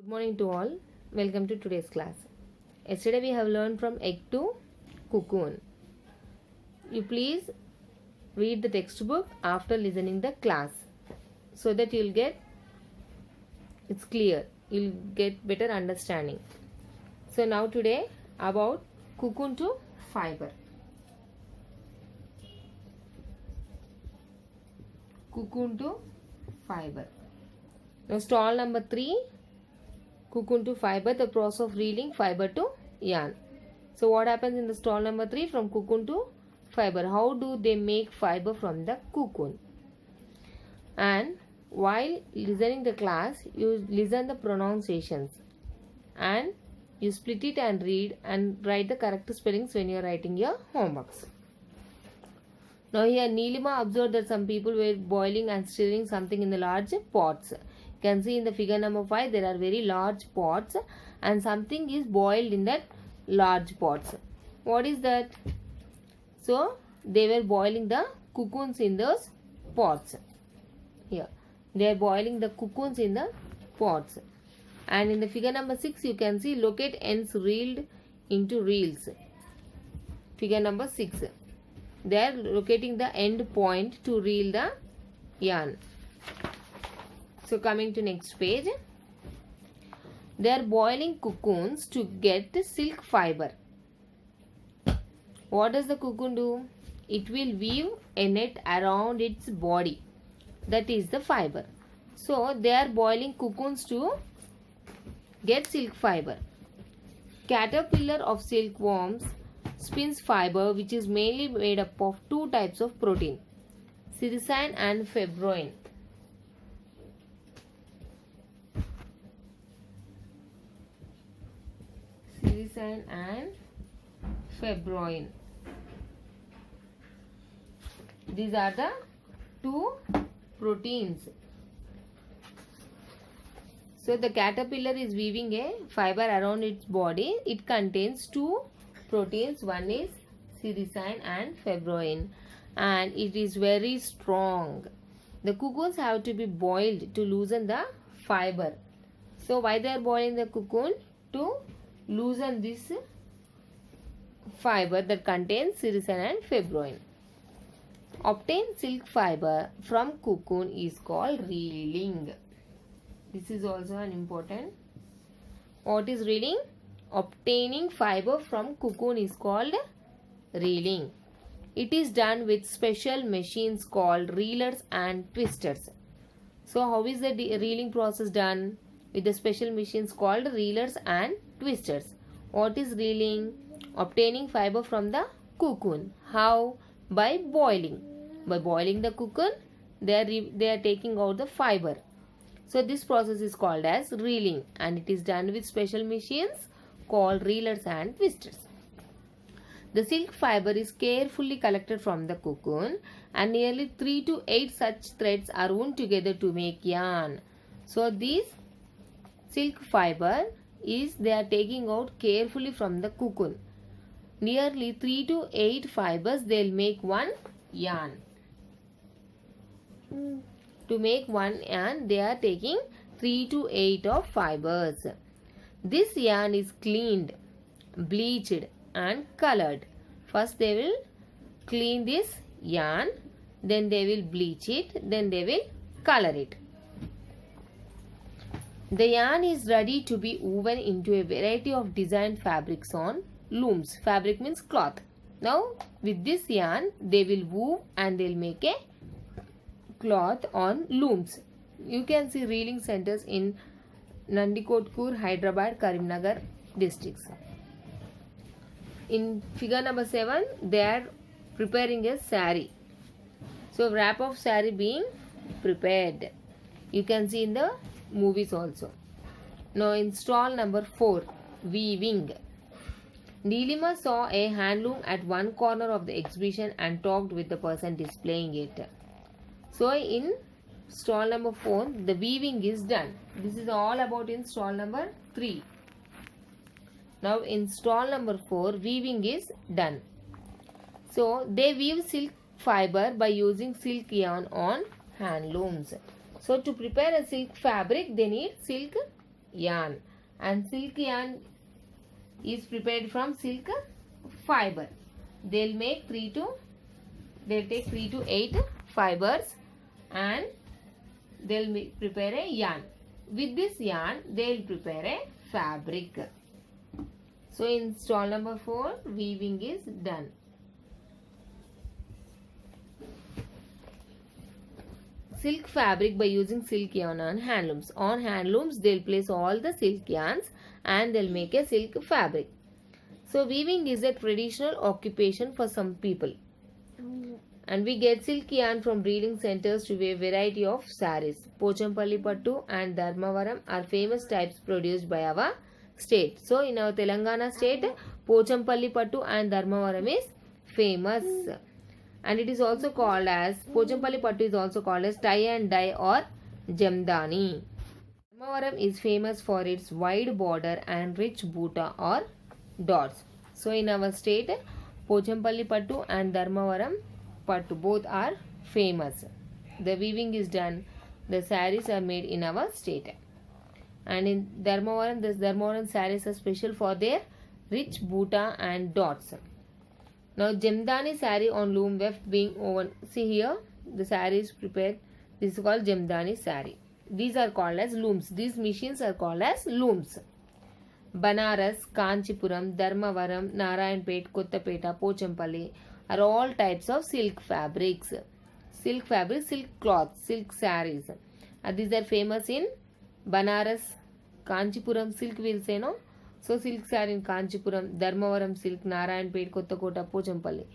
Good morning to all. Welcome to today's class. Yesterday we have learned from egg to cocoon. You please read the textbook after listening the class so that it's clear. You'll get better understanding. So now today about cocoon to fiber. Cocoon to fiber. Now stall number 3. Cocoon to fiber, the process of reeling fiber to yarn. So what happens in the stall number 3 from cocoon to fiber? How do they make fiber from the cocoon? And while listening the class, you listen the pronunciations and you split it and read and write the correct spellings when you are writing your homeworks. Now here Neelima observed that some people were boiling and stirring something in the large pots. You can see in the figure number 5 there are very large pots and something is boiled in that large pots. What is that? So they were boiling the cocoons in those pots. Here they are boiling the cocoons in the pots. And in the figure number 6 you can see locate ends reeled into reels. Figure number 6. They are locating the end point to reel the yarn. So coming to next page, they are boiling cocoons to get silk fiber. What does the cocoon do? It will weave a net around its body. That is the fiber. So they are boiling cocoons to get silk fiber. Caterpillar of silkworms spins fiber which is mainly made up of two types of protein, sericin and fibroin. Sericin and fibroin. These are the two proteins. So the caterpillar is weaving a fiber around its body. It contains two proteins. One is sericin and fibroin, and it is very strong. The cocoons have to be boiled to loosen the fiber. So why they are boiling the cocoon? To loosen this fiber that contains sericin and fibroin. Obtain silk fiber from cocoon is called reeling. This is also an important. What is reeling? Obtaining fiber from cocoon is called reeling. It is done with special machines called reelers and twisters. So how is the reeling process done? With the special machines called reelers and twisters. What is reeling? Obtaining fiber from the cocoon. How? By boiling. By boiling the cocoon, they are taking out the fiber. So this process is called as reeling, and it is done with special machines called reelers and twisters. The silk fiber is carefully collected from the cocoon and nearly 3 to 8 such threads are wound together to make yarn. So this silk fiber they are taking out carefully from the cocoon. Nearly 3 to 8 fibers they will make one yarn. To make one yarn they are taking 3 to 8 of fibers. This yarn is cleaned, bleached and colored. First they will clean this yarn, then they will bleach it, then they will color it. The yarn is ready to be woven into a variety of designed fabrics on looms. Fabric means cloth. Now with this yarn they will weave and they will make a cloth on looms. You can see reeling centers in Nandikotkur, Hyderabad, Karimnagar districts. In figure number 7, they are preparing a sari. So wrap of sari being prepared. You can see in the movies also. Now in stall number 4, weaving. Neelima saw a handloom at one corner of the exhibition and talked with the person displaying it. So in stall number 4, the weaving is done. This is all about in stall number 3. Now in stall number 4, weaving is done. So they weave silk fiber by using silk yarn on handlooms. So to prepare a silk fabric, they need silk yarn, and silk yarn is prepared from silk fiber. They'll take 3 to 8 fibers and they'll prepare a yarn. With this yarn, they'll prepare a fabric. So in stall number 4, weaving is done. Silk fabric by using silk yarn on handlooms. On handlooms, they'll place all the silk yarns and they'll make a silk fabric. So weaving is a traditional occupation for some people. And we get silk yarn from breeding centers to weave variety of saris. Pochampalli Pattu and Dharmavaram are famous types produced by our state. So in our Telangana state, Pochampalli Pattu and Dharmavaram is famous. And it is also called as, Pochampalli Pattu is also called as tie and dye or Jamdani. Dharmavaram is famous for its wide border and rich butta or dots. So in our state, Pochampalli Pattu and Dharmavaram Pattu both are famous. The weaving is done. The saris are made in our state. And in Dharmavaram, this Dharmavaram saris are special for their rich butta and dots. Now Jamdani sari on loom weft being woven. See here, the sari is prepared. This is called Jamdani sari. These are called as looms. These machines are called as looms. Banaras, Kanchipuram, Dharmavaram, Narayanpet, Kottapeta, Pochampalli are all types of silk fabrics. Silk fabrics, silk cloths, silk saris. These are famous in Banaras, Kanchipuram silk, we'll say, no? So silk sari in Kanchipuram, Dharmavaram silk, Narayanpet, Kottakota, Pochampalli.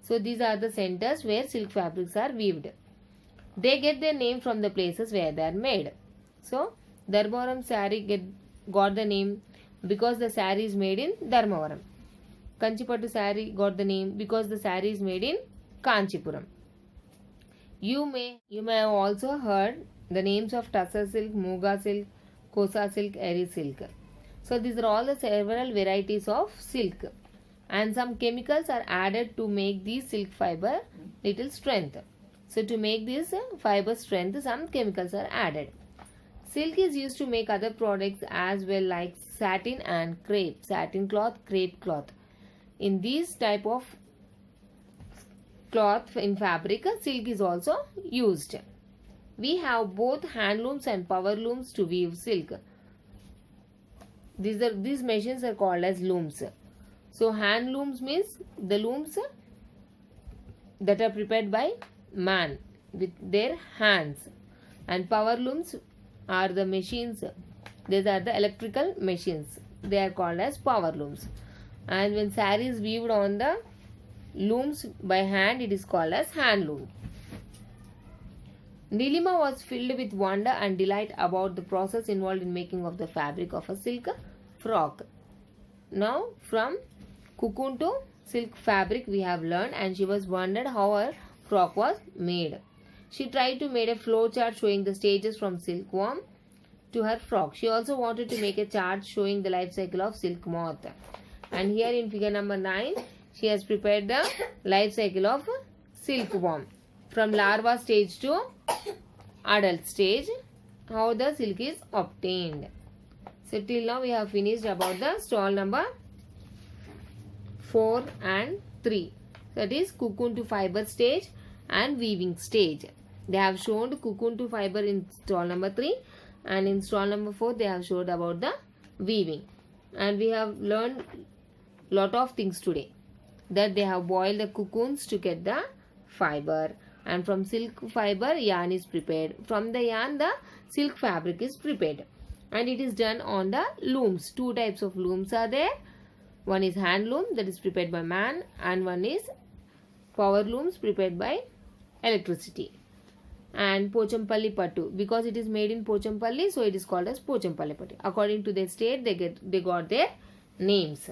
So these are the centers where silk fabrics are weaved. They get their name from the places where they are made. So Dharmavaram sari got the name because the sari is made in Dharmavaram. Kanchipattu sari got the name because the sari is made in Kanchipuram. You may have also heard the names of Tussar silk, Muga silk, Kosa silk, Eri silk. So these are all the several varieties of silk. And some chemicals are added to make these silk fiber little strength. So to make this fiber strength, some chemicals are added. Silk is used to make other products as well, like satin and crepe. Satin cloth, crepe cloth. In these type of cloth in fabric, silk is also used. We have both hand looms and power looms to weave silk. These machines are called as looms. So hand looms means the looms that are prepared by man with their hands, and power looms are the machines. These are the electrical machines. They are called as power looms. And when sari is weaved on the looms by hand, it is called as hand loom. Nilima was filled with wonder and delight about the process involved in making of the fabric of a silk frock. Now from cocoon to silk fabric we have learned, and she was wondered how her frock was made. She tried to make a flow chart showing the stages from silkworm to her frock. She also wanted to make a chart showing the life cycle of silk moth. And here in figure number 9, she has prepared the life cycle of silkworm from larva stage to adult stage, how the silk is obtained. So till now we have finished about the stall number 4 and 3. That is cocoon to fiber stage and weaving stage. They have shown cocoon to fiber in stall number 3, and in stall number 4 they have showed about the weaving. And we have learned lot of things today, that they have boiled the cocoons to get the fiber, and from silk fiber yarn is prepared. From the yarn the silk fabric is prepared, and it is done on the looms. Two types of looms are there. One is hand loom, that is prepared by man, and one is power looms prepared by electricity. And Pochampalli Pattu, because it is made in Pochampalli, so it is called as Pochampalli Pattu. According to their state, they got their names.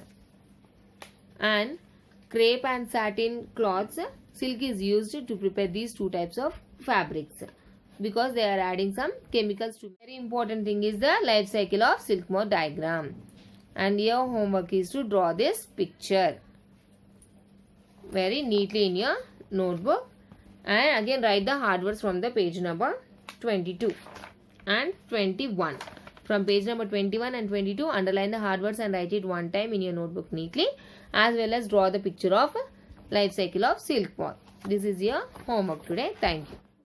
And crepe and satin cloths, silk is used to prepare these two types of fabrics, because they are adding some chemicals to. Very important thing is the life cycle of silk moth diagram. And your homework is to draw this picture very neatly in your notebook, and again write the hard words from the page number 22 and 21. from page number 21 and 22. Underline the hard words and write it one time in your notebook neatly, as well as draw the picture of life cycle of silk moth. This is your homework today. Thank you.